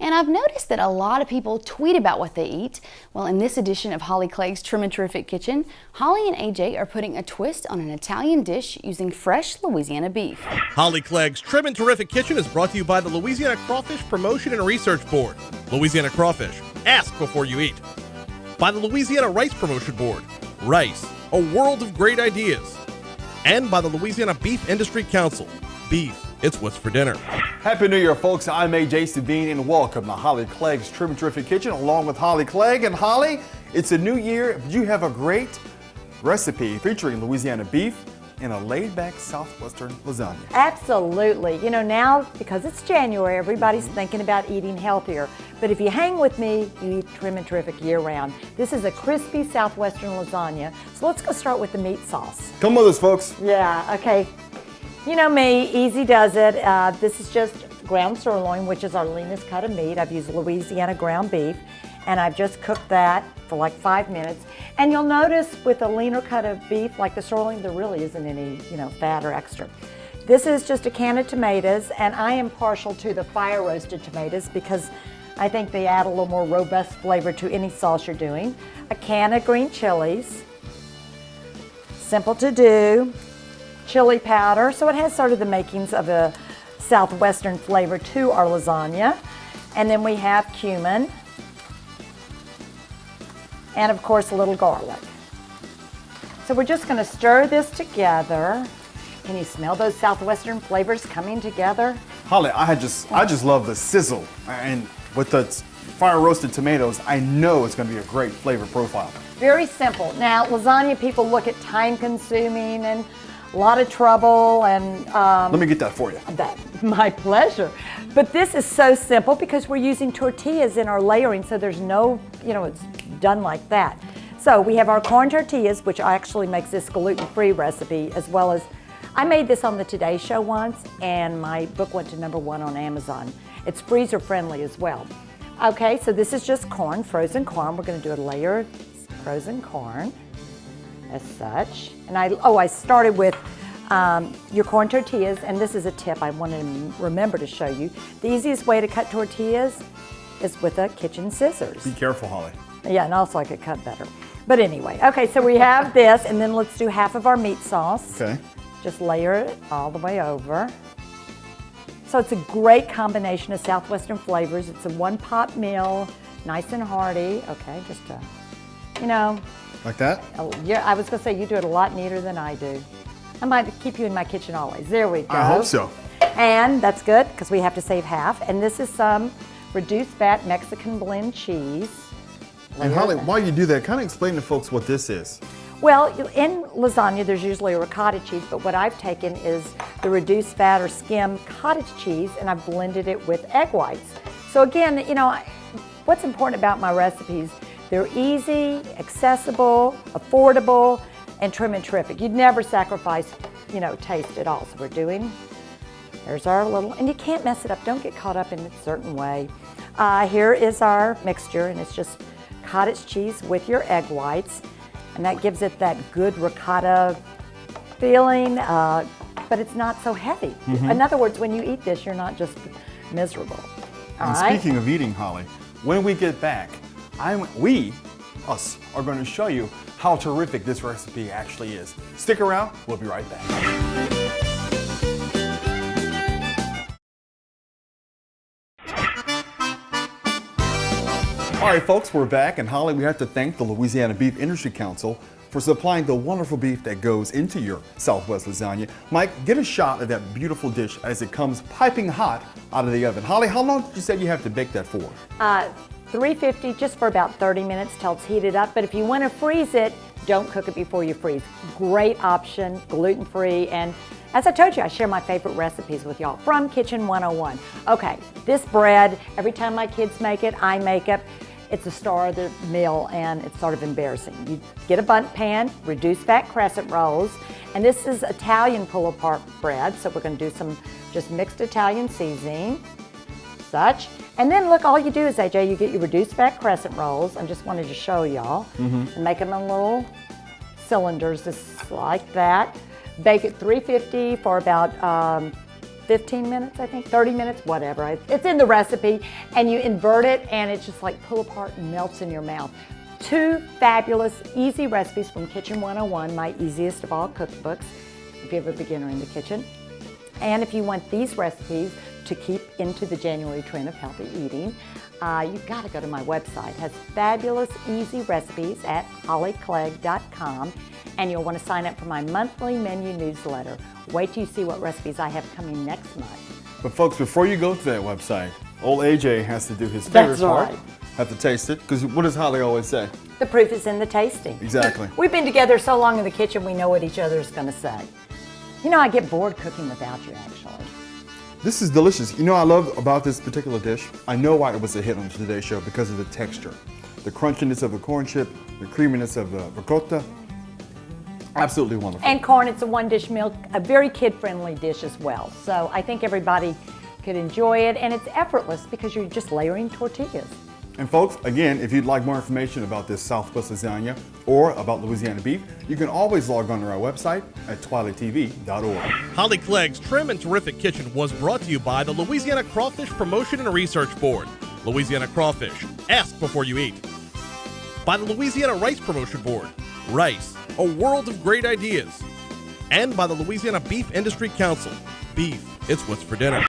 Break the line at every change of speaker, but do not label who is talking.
And I've noticed that a lot of people tweet about what they eat. Well, in this edition of Holly Clegg's Trim and Terrific Kitchen, Holly and AJ are putting a twist on an Italian dish using fresh Louisiana beef.
Holly Clegg's Trim and Terrific Kitchen is brought to you by the Louisiana Crawfish Promotion and Research Board. Louisiana Crawfish, ask before you eat. By the Louisiana Rice Promotion Board. Rice, a world of great ideas. And by the Louisiana Beef Industry Council. Beef, it's what's for dinner.
Happy New Year, folks. I'm AJ Sabine, and welcome to Holly Clegg's Trim and Terrific Kitchen, along with Holly Clegg. And Holly, it's a new year. You have a great recipe featuring Louisiana beef in a laid-back Southwestern lasagna.
Absolutely. You know, now, because it's January, everybody's thinking about eating healthier. But if you hang with me, you eat Trim and Terrific year-round. This is a crispy Southwestern lasagna. So let's go start with the meat sauce.
Come with us, folks.
Yeah, okay. You know me, easy does it. This is just ground sirloin, which is our leanest cut of meat. I've used Louisiana ground beef, and I've just cooked that for like 5 minutes. And you'll notice with a leaner cut of beef, like the sirloin, there really isn't any, fat or extra. This is just a can of tomatoes, and I am partial to the fire roasted tomatoes because I think they add a little more robust flavor to any sauce you're doing. A can of green chilies, simple to do. Chili powder, so it has sort of the makings of a Southwestern flavor to our lasagna. And then we have cumin, and of course a little garlic. So we're just going to stir this together. Can you smell those Southwestern flavors coming together?
Holly, I just love the sizzle, and with the fire roasted tomatoes, I know it's going to be a great flavor profile.
Very simple. Now, lasagna people look at time consuming and a lot of trouble, and
let me get that for you.
My pleasure. But this is so simple because we're using tortillas in our layering, so there's no, it's done like that. So we have our corn tortillas, which actually makes this gluten-free recipe, as well as, I made this on the Today Show once, and my book went to #1 on Amazon. It's freezer friendly as well. Okay, so this is just corn, frozen corn. We're gonna do a layer of frozen corn, as such. And I started with your corn tortillas, and this is a tip I want to remember to show you. The easiest way to cut tortillas is with a kitchen scissors.
Be careful, Holly.
Yeah, and also I could cut better. But anyway, okay, so we have this, and then let's do half of our meat sauce.
Okay.
Just layer it all the way over. So it's a great combination of Southwestern flavors. It's a one-pot meal, nice and hearty. Okay, just to,
Like that?
Oh, yeah, I was going to say you do it a lot neater than I do. I might keep you in my kitchen always. There we go.
I hope so.
And that's good because we have to save half. And this is some reduced fat Mexican blend cheese.
And Holly, while you do that, kind of explain to folks what this is.
Well, in lasagna, there's usually a ricotta cheese, but what I've taken is the reduced fat or skim cottage cheese, and I've blended it with egg whites. So again, what's important about my recipes, they're easy, accessible, affordable, and trim and terrific. You'd never sacrifice, taste at all. So there's our little, and you can't mess it up. Don't get caught up in a certain way. Here is our mixture, and it's just cottage cheese with your egg whites, and that gives it that good ricotta feeling, but it's not so heavy. In other words, when you eat this, you're not just miserable.
And speaking of eating, Holly, when we get back, we are going to show you how terrific this recipe actually is. Stick around, we'll be right back. All right, folks, we're back, and Holly, we have to thank the Louisiana Beef Industry Council for supplying the wonderful beef that goes into your Southwest lasagna. Mike, get a shot of that beautiful dish as it comes piping hot out of the oven. Holly, how long did you say you have to bake that for?
350, just for about 30 minutes till it's heated up. But if you want to freeze it, don't cook it before you freeze. Great option, gluten-free, and as I told you, I share my favorite recipes with y'all from Kitchen 101. Okay, this bread, every time my kids make it, I make it. It's a star of the meal, and it's sort of embarrassing. You get a bundt pan, reduced fat crescent rolls, and this is Italian pull-apart bread, so we're going to do some just mixed Italian seasoning, such. And then look, all you do is, AJ, you get your reduced fat crescent rolls. I just wanted to show y'all, and make them in little cylinders just like that. Bake at 350 for about 15 minutes, I think, 30 minutes, whatever. It's in the recipe, and you invert it, and it's just like pull apart and melts in your mouth. 2 fabulous, easy recipes from Kitchen 101, my easiest of all cookbooks, if you're a beginner in the kitchen. And if you want these recipes to keep into the January trend of healthy eating, you've got to go to my website. It has fabulous, easy recipes at hollyclegg.com, and you'll want to sign up for my monthly menu newsletter. Wait till you see what recipes I have coming next month.
But folks, before you go to that website, old AJ has to do his favorite part.
Right.
Have to taste it, because what does Holly always say?
The proof is in the tasting.
Exactly.
We've been together so long in the kitchen, we know what each other is going to say. You know, I get bored cooking without you, actually.
This is delicious. You know what I love about this particular dish? I know why it was a hit on Today's Show, because of the texture. The crunchiness of the corn chip, the creaminess of the ricotta. Absolutely wonderful.
And corn, it's a one-dish meal, a very kid-friendly dish as well. So I think everybody could enjoy it, and it's effortless because you're just layering tortillas.
And folks, again, if you'd like more information about this Southwest lasagna or about Louisiana beef, you can always log on to our website at twilatv.org.
Holly Clegg's Trim and Terrific Kitchen was brought to you by the Louisiana Crawfish Promotion and Research Board. Louisiana Crawfish, ask before you eat. By the Louisiana Rice Promotion Board. Rice, a world of great ideas. And by the Louisiana Beef Industry Council. Beef, it's what's for dinner.